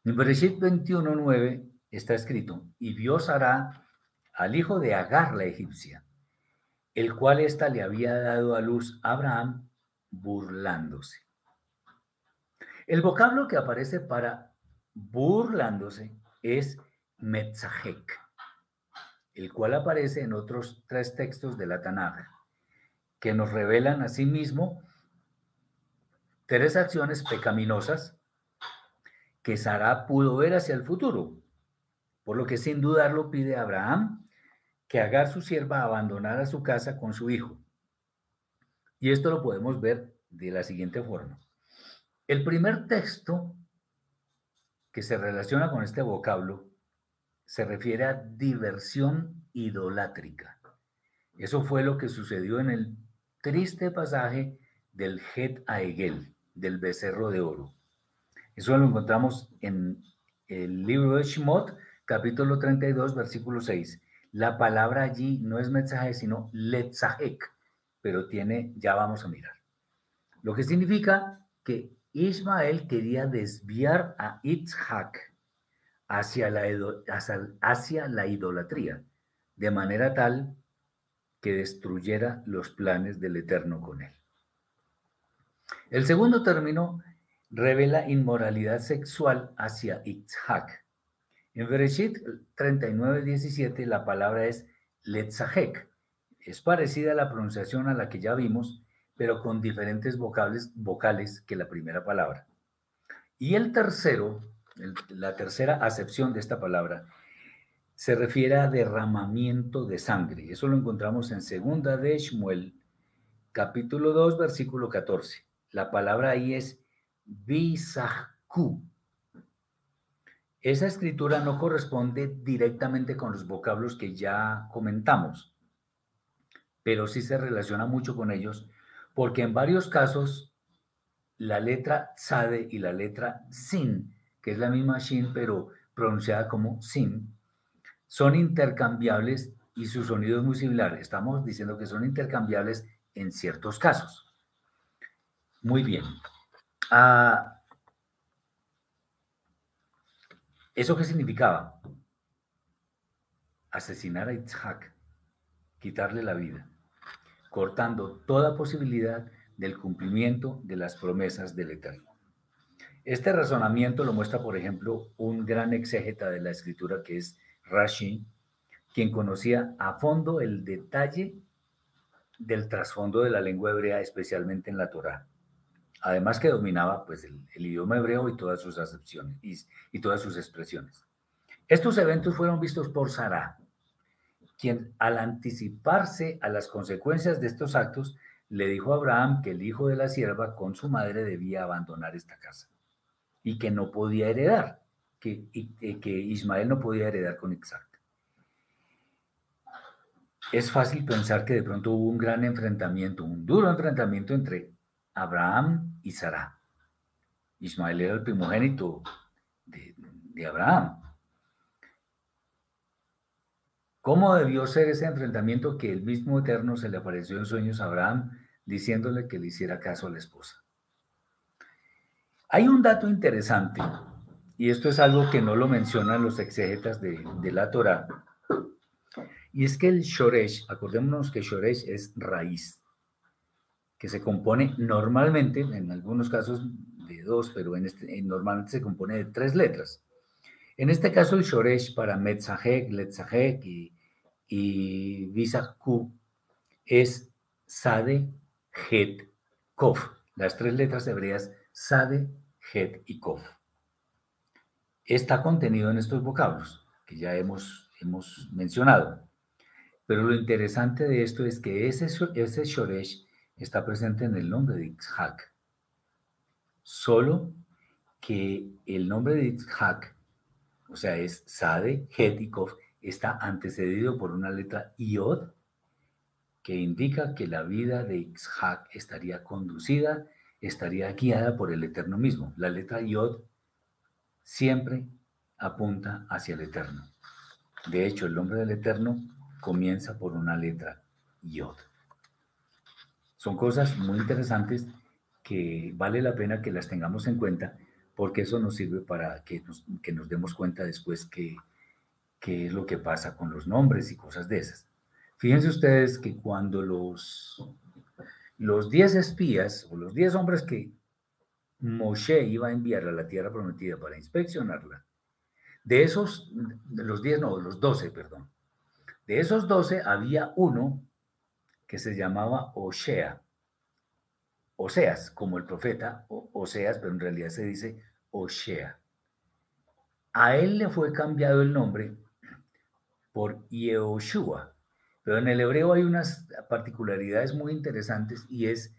En Bereshit 21:9 está escrito, y vio Sara al hijo de Agar la egipcia, el cual ésta le había dado a luz a Abraham burlándose. El vocablo que aparece para burlándose es metzahek, el cual aparece en otros 3 textos de la Tanaj, que nos revelan asimismo 3 acciones pecaminosas que Sara pudo ver hacia el futuro, por lo que sin dudarlo pide a Abraham que Agar su sierva abandonara su casa con su hijo. Y esto lo podemos ver de la siguiente forma. El primer texto que se relaciona con este vocablo se refiere a diversión idolátrica. Eso fue lo que sucedió en el triste pasaje del Het Aegel, del becerro de oro. Eso lo encontramos en el libro de Shemot, capítulo 32, versículo 6. La palabra allí no es mensaje, sino letzahek, pero ya vamos a mirar. Lo que significa que Ismael quería desviar a Itzhak hacia la idolatría, de manera tal que destruyera los planes del Eterno con él. El segundo término revela inmoralidad sexual hacia Itzhak. En Bereshit 39:17 la palabra es letzahek. Es parecida a la pronunciación a la que ya vimos, pero con diferentes vocales que la primera palabra. Y la tercera acepción de esta palabra se refiere a derramamiento de sangre. Eso lo encontramos en 2 de Shmuel, capítulo 2, versículo 14. La palabra ahí es bisahku. Esa escritura no corresponde directamente con los vocablos que ya comentamos, pero sí se relaciona mucho con ellos, porque en varios casos la letra tzade y la letra sin, que es la misma shin, pero pronunciada como sin, son intercambiables y su sonido es muy similar. Estamos diciendo que son intercambiables en ciertos casos. Muy bien. ¿Eso qué significaba? Asesinar a Itzhak, quitarle la vida, cortando toda posibilidad del cumplimiento de las promesas del Eterno. Este razonamiento lo muestra, por ejemplo, un gran exégeta de la escritura que es Rashi, quien conocía a fondo el detalle del trasfondo de la lengua hebrea, especialmente en la Torá. Además que dominaba pues, el idioma hebreo y todas sus acepciones y todas sus expresiones. Estos eventos fueron vistos por Sara, quien al anticiparse a las consecuencias de estos actos, le dijo a Abraham que el hijo de la sierva con su madre debía abandonar esta casa y que no podía heredar, que Ismael no podía heredar con Isaac. es fácil pensar que de pronto hubo un gran enfrentamiento, un duro enfrentamiento entre Abraham y Sara. Ismael era el primogénito de Abraham. ¿Cómo debió ser ese enfrentamiento que el mismo Eterno se le apareció en sueños a Abraham diciéndole que le hiciera caso a la esposa? Hay un dato interesante, y esto es algo que no lo mencionan los exégetas de la Torá, y es que el Shoresh, acordémonos que Shoresh es raíz, que se compone normalmente, en algunos casos de dos, pero normalmente se compone de tres letras. En este caso el Shoresh para Metzahek, Letzahek y Visakú es Sade, Het, Kof. Las tres letras hebreas Sade, Het y Kof. Está contenido en estos vocablos que ya hemos mencionado. Pero lo interesante de esto es que ese Shoresh está presente en el nombre de Itzhak. Solo que el nombre de Itzhak, o sea, es Sade, Het y Kof, está antecedido por una letra Yod, que indica que la vida de Itzhak estaría conducida, estaría guiada por el Eterno mismo. La letra Yod siempre apunta hacia el Eterno. De hecho, el nombre del Eterno comienza por una letra Yod. Son cosas muy interesantes que vale la pena que las tengamos en cuenta, porque eso nos sirve para que nos demos cuenta después qué es lo que pasa con los nombres y cosas de esas. Fíjense ustedes que cuando los 10 espías o los 10 hombres que Moshe iba a enviar a la tierra prometida para inspeccionarla, de esos, de los 10 no, de los 12, perdón, de esos 12 había uno que se llamaba Oseas, como el profeta Oseas, pero en realidad se dice Oshea. A él le fue cambiado el nombre por Yehoshua, pero en el hebreo hay unas particularidades muy interesantes y es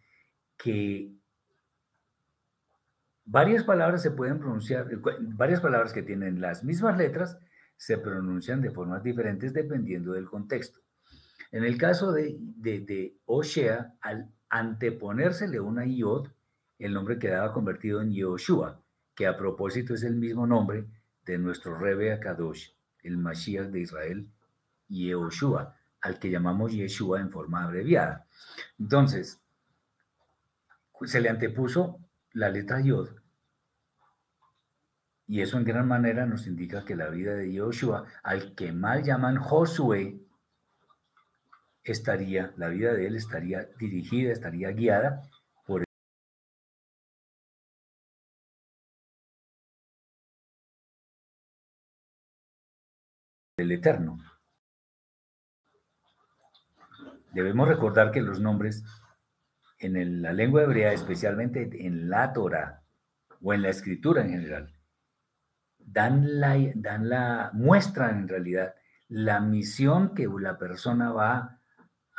que varias palabras se pueden pronunciar, varias palabras que tienen las mismas letras se pronuncian de formas diferentes dependiendo del contexto. En el caso de Oshea, al anteponérsele una Yod, el nombre quedaba convertido en Yehoshua, que a propósito es el mismo nombre de nuestro Rebe Akadosh, el Mashiach de Israel, Yehoshua, al que llamamos Yeshua en forma abreviada. Entonces, se le antepuso la letra Yod, y eso en gran manera nos indica que la vida de Yehoshua, al que mal llaman Josué, la vida de él estaría dirigida, estaría guiada por el Eterno. Debemos recordar que los nombres en la lengua hebrea, especialmente en la Torah o en la escritura en general, muestran en realidad la misión que la persona va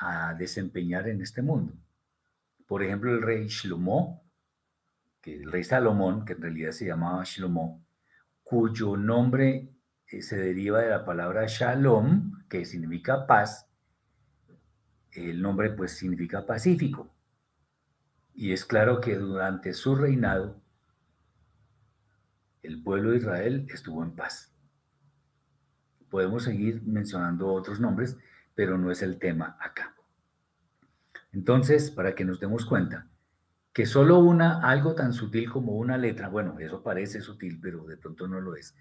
a desempeñar en este mundo. Por ejemplo, el rey Shlomo, que el rey Salomón, que en realidad se llamaba Shlomo, cuyo nombre se deriva de la palabra Shalom, que significa paz. El nombre pues significa pacífico. Y es claro que durante su reinado el pueblo de Israel estuvo en paz. Podemos seguir mencionando otros nombres, pero no es el tema acá. Entonces, para que nos demos cuenta que solo algo tan sutil como una letra, bueno, eso parece sutil, pero de pronto no lo es,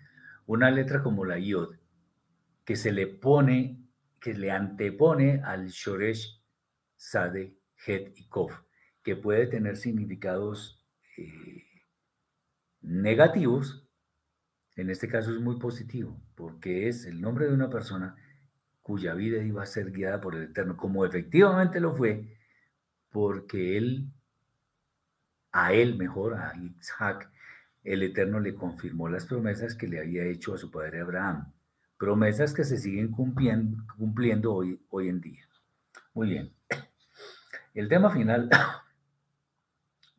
una letra como la Yod, que que le antepone al Shoresh, Sade, Het y Kof, que puede tener significados negativos, en este caso es muy positivo, porque es el nombre de una persona cuya vida iba a ser guiada por el Eterno, como efectivamente lo fue, porque a Isaac, el Eterno le confirmó las promesas que le había hecho a su padre Abraham, promesas que se siguen cumpliendo hoy en día. Muy bien. El tema final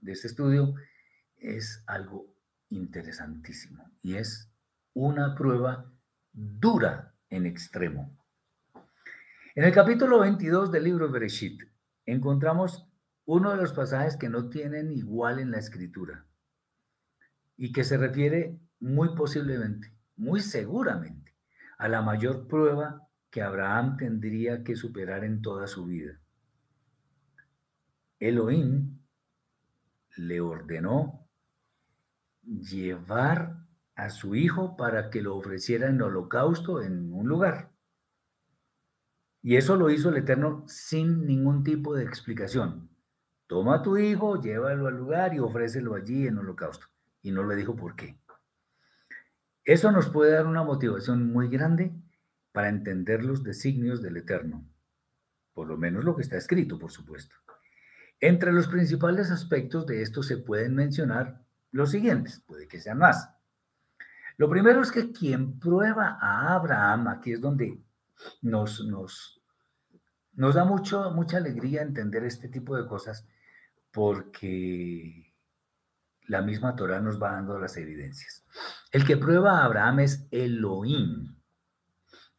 de este estudio es algo interesantísimo y es una prueba dura en extremo. En el capítulo 22 del libro de Bereshit encontramos uno de los pasajes que no tienen igual en la escritura y que se refiere muy posiblemente, muy seguramente, a la mayor prueba que Abraham tendría que superar en toda su vida. Elohim le ordenó llevar a su hijo para que lo ofreciera en holocausto en un lugar. Y eso lo hizo el Eterno sin ningún tipo de explicación. Toma a tu hijo, llévalo al lugar y ofrécelo allí en holocausto. Y no le dijo por qué. Eso nos puede dar una motivación muy grande para entender los designios del Eterno. Por lo menos lo que está escrito, por supuesto. Entre los principales aspectos de esto se pueden mencionar los siguientes, puede que sean más. Lo primero es que quien prueba a Abraham, aquí es donde nos da mucha alegría entender este tipo de cosas, porque la misma Torá nos va dando las evidencias. El que prueba a Abraham es Elohim,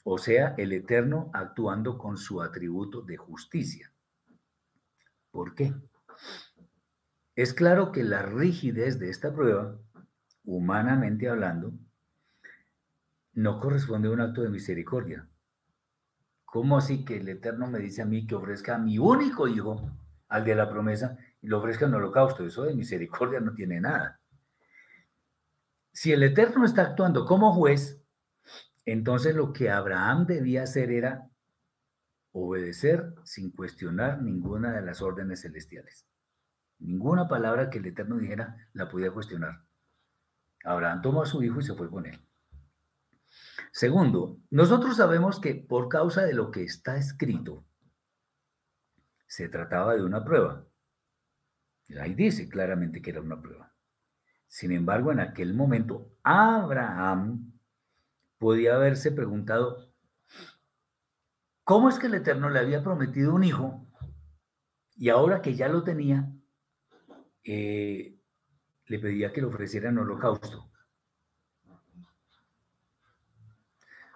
o sea, el Eterno actuando con su atributo de justicia. ¿Por qué? Es claro que la rigidez de esta prueba, humanamente hablando, no corresponde a un acto de misericordia. ¿Cómo así que el Eterno me dice a mí que ofrezca a mi único hijo, al de la promesa, y lo ofrezca en holocausto? Eso de misericordia no tiene nada. Si el Eterno está actuando como juez, entonces lo que Abraham debía hacer era obedecer sin cuestionar ninguna de las órdenes celestiales. Ninguna palabra que el Eterno dijera la podía cuestionar. Abraham tomó a su hijo y se fue con él. Segundo, nosotros sabemos que por causa de lo que está escrito, se trataba de una prueba. Ahí dice claramente que era una prueba. Sin embargo, en aquel momento, Abraham podía haberse preguntado, ¿cómo es que el Eterno le había prometido un hijo y ahora que ya lo tenía, le pedía que lo ofreciera en holocausto?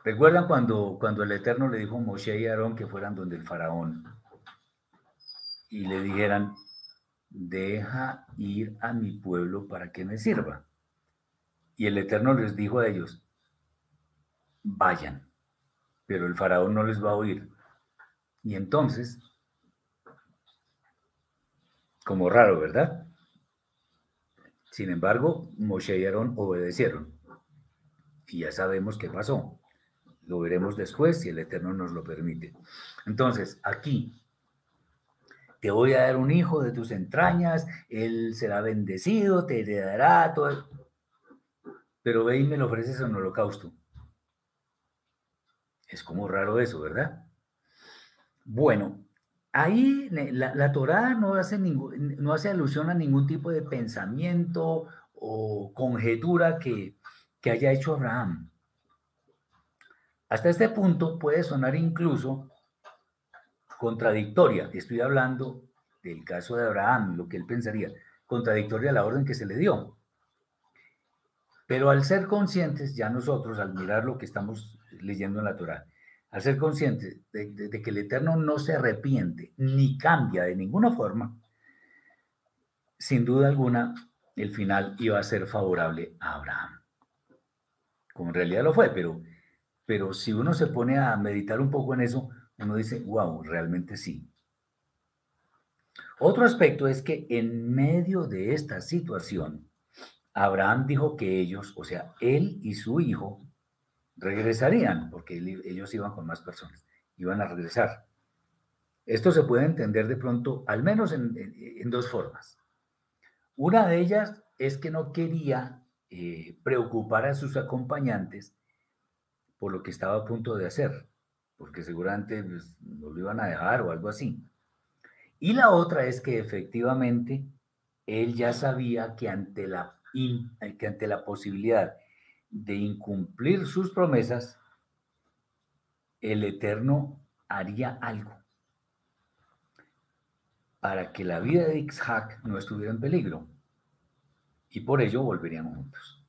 ¿Recuerdan cuando el Eterno le dijo a Moshe y Aarón que fueran donde el faraón y le dijeran, deja ir a mi pueblo para que me sirva? Y el Eterno les dijo a ellos, vayan, pero el faraón no les va a oír. Y entonces, como raro, ¿verdad? Sin embargo, Moshe y Aarón obedecieron. Y ya sabemos qué pasó. Lo veremos después si el Eterno nos lo permite. Entonces, aquí, te voy a dar un hijo de tus entrañas, él será bendecido, te heredará todo. Pero ve y me lo ofreces en holocausto. Es como raro eso, ¿verdad? Bueno, ahí la Torá no hace alusión a ningún tipo de pensamiento o conjetura que haya hecho Abraham. Hasta este punto puede sonar incluso contradictoria. Estoy hablando del caso de Abraham, lo que él pensaría, contradictoria a la orden que se le dio. Pero al ser conscientes, ya nosotros, al mirar lo que estamos leyendo en la Torá, al ser conscientes de que el Eterno no se arrepiente ni cambia de ninguna forma, sin duda alguna, el final iba a ser favorable a Abraham. Como en realidad lo fue, pero si uno se pone a meditar un poco en eso, uno dice, wow, realmente sí. Otro aspecto es que en medio de esta situación, Abraham dijo que ellos, o sea, él y su hijo, regresarían, porque ellos iban con más personas, iban a regresar. Esto se puede entender de pronto, al menos en dos formas. Una de ellas es que no quería preocupar a sus acompañantes por lo que estaba a punto de hacer, porque seguramente pues, no lo iban a dejar o algo así. Y la otra es que efectivamente él ya sabía que ante la posibilidad de incumplir sus promesas, el Eterno haría algo para que la vida de Isaac no estuviera en peligro y por ello volverían juntos.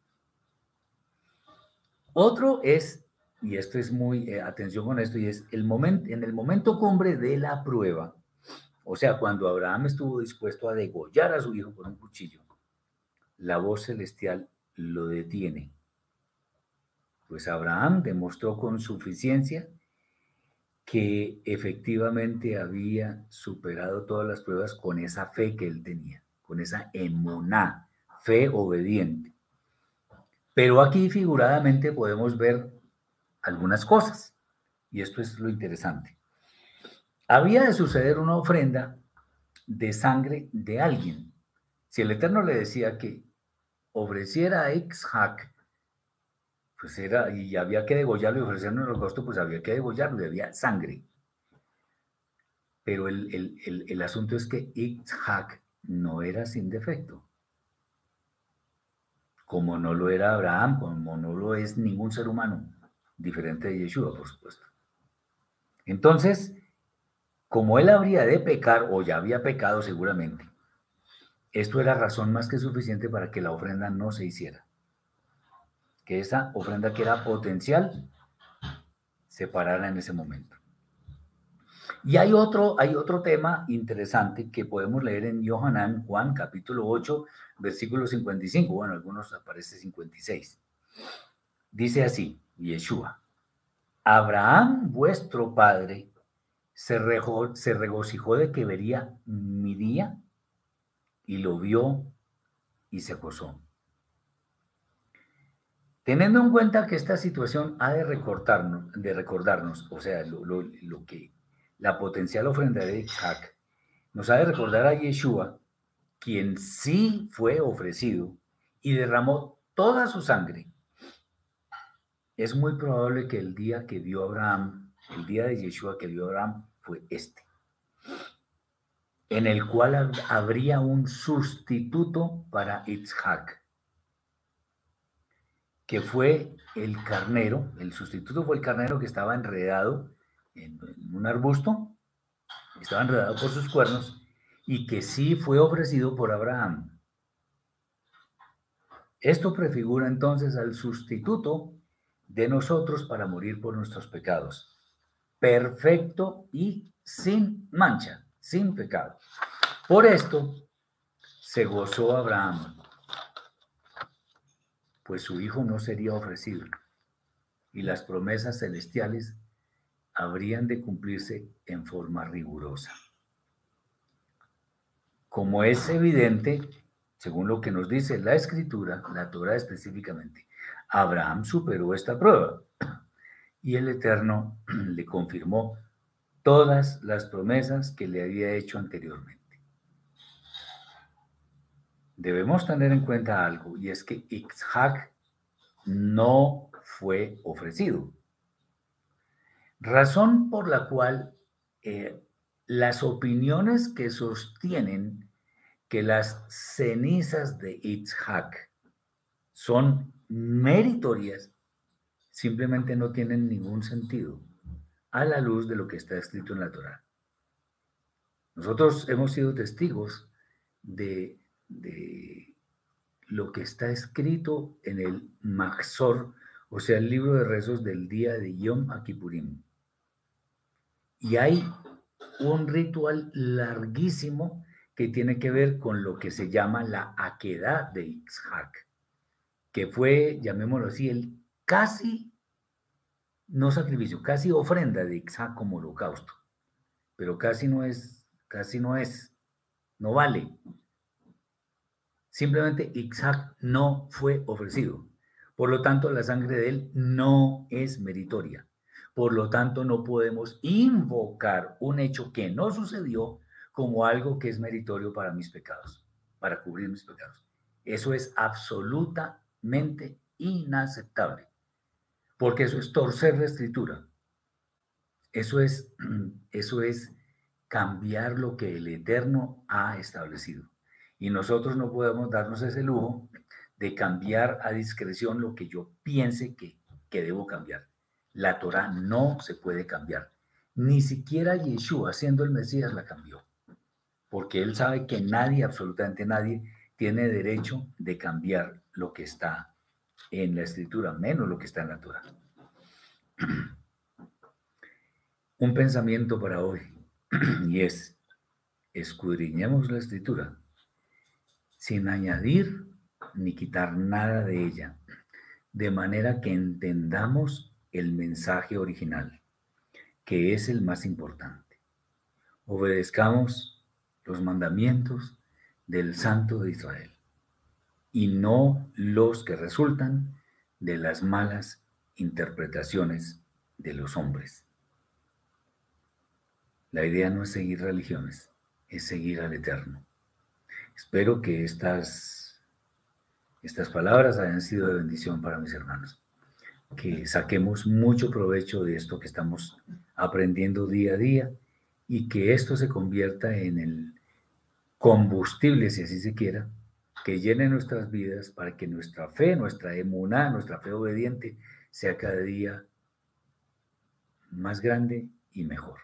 Otro es, y esto es muy, atención con esto, y es en el momento cumbre de la prueba, o sea, cuando Abraham estuvo dispuesto a degollar a su hijo con un cuchillo, la voz celestial lo detiene. Pues Abraham demostró con suficiencia que efectivamente había superado todas las pruebas con esa fe que él tenía, con esa emuná, fe obediente. Pero aquí figuradamente podemos ver algunas cosas, y esto es lo interesante. Había de suceder una ofrenda de sangre de alguien. Si el Eterno le decía que ofreciera a Isaac, pues era, y había que degollarlo y ofrecerlo en holocausto, pues había que degollarlo y había sangre. Pero el asunto es que Isaac no era sin defecto, como no lo era Abraham, como no lo es ningún ser humano, diferente de Yeshua, por supuesto. Entonces, como él habría de pecar, o ya había pecado seguramente, esto era razón más que suficiente para que la ofrenda no se hiciera. Que esa ofrenda que era potencial se parara en ese momento. Y hay otro tema interesante que podemos leer en Yohanan, Juan, capítulo 8, versículo 55. Bueno, algunos aparece 56. Dice así, Yeshua: Abraham, vuestro padre, se regocijó de que vería mi día y lo vio y se gozó. Teniendo en cuenta que esta situación ha de recordarnos, o sea, lo que la potencial ofrenda de Isaac nos ha de recordar a Yeshua, quien sí fue ofrecido y derramó toda su sangre. Es muy probable que el día que vio Abraham, el día de Yeshua que vio Abraham, fue este, en el cual habría un sustituto para Isaac, que fue el carnero. El sustituto fue el carnero que estaba enredado en un arbusto, estaba enredado por sus cuernos, y que sí fue ofrecido por Abraham. Esto prefigura entonces al sustituto de nosotros para morir por nuestros pecados, perfecto y sin mancha, sin pecado. Por esto se gozó Abraham, pues su hijo no sería ofrecido, y las promesas celestiales habrían de cumplirse en forma rigurosa. Como es evidente, según lo que nos dice la Escritura, la Torá específicamente, Abraham superó esta prueba y el Eterno le confirmó todas las promesas que le había hecho anteriormente. Debemos tener en cuenta algo, y es que Isaac no fue ofrecido. Razón por la cual las opiniones que sostienen que las cenizas de Isaac son meritorias simplemente no tienen ningún sentido a la luz de lo que está escrito en la Torá. Nosotros hemos sido testigos de lo que está escrito en el Maxor, o sea, el libro de rezos del día de Yom Kippurim. Y hay un ritual larguísimo que tiene que ver con lo que se llama la Akedah de Isaac, que fue, llamémoslo así, el casi, no sacrificio, casi ofrenda de Isaac como holocausto, pero casi no vale. Simplemente Isaac no fue ofrecido. Por lo tanto, la sangre de él no es meritoria. Por lo tanto, no podemos invocar un hecho que no sucedió como algo que es meritorio para mis pecados, para cubrir mis pecados. Eso es absolutamente inaceptable, porque eso es torcer la escritura. Eso es cambiar lo que el Eterno ha establecido. Y nosotros no podemos darnos ese lujo de cambiar a discreción lo que yo piense que debo cambiar. La Torá no se puede cambiar. Ni siquiera Yeshua, siendo el Mesías, la cambió. Porque él sabe que nadie, absolutamente nadie, tiene derecho de cambiar lo que está en la Escritura, menos lo que está en la Torá. Un pensamiento para hoy, y es, escudriñemos la Escritura, sin añadir ni quitar nada de ella, de manera que entendamos el mensaje original, que es el más importante. Obedezcamos los mandamientos del Santo de Israel y no los que resultan de las malas interpretaciones de los hombres. La idea no es seguir religiones, es seguir al Eterno. Espero que estas palabras hayan sido de bendición para mis hermanos, que saquemos mucho provecho de esto que estamos aprendiendo día a día y que esto se convierta en el combustible, si así se quiera, que llene nuestras vidas para que nuestra fe, nuestra emuná, nuestra fe obediente sea cada día más grande y mejor.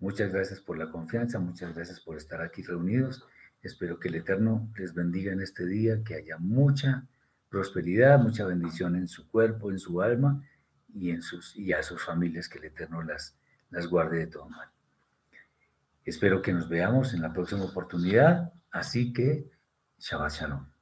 Muchas gracias por la confianza, muchas gracias por estar aquí reunidos. Espero que el Eterno les bendiga en este día, que haya mucha prosperidad, mucha bendición en su cuerpo, en su alma y a sus familias, que el Eterno las guarde de todo mal. Espero que nos veamos en la próxima oportunidad, así que Shabbat Shalom.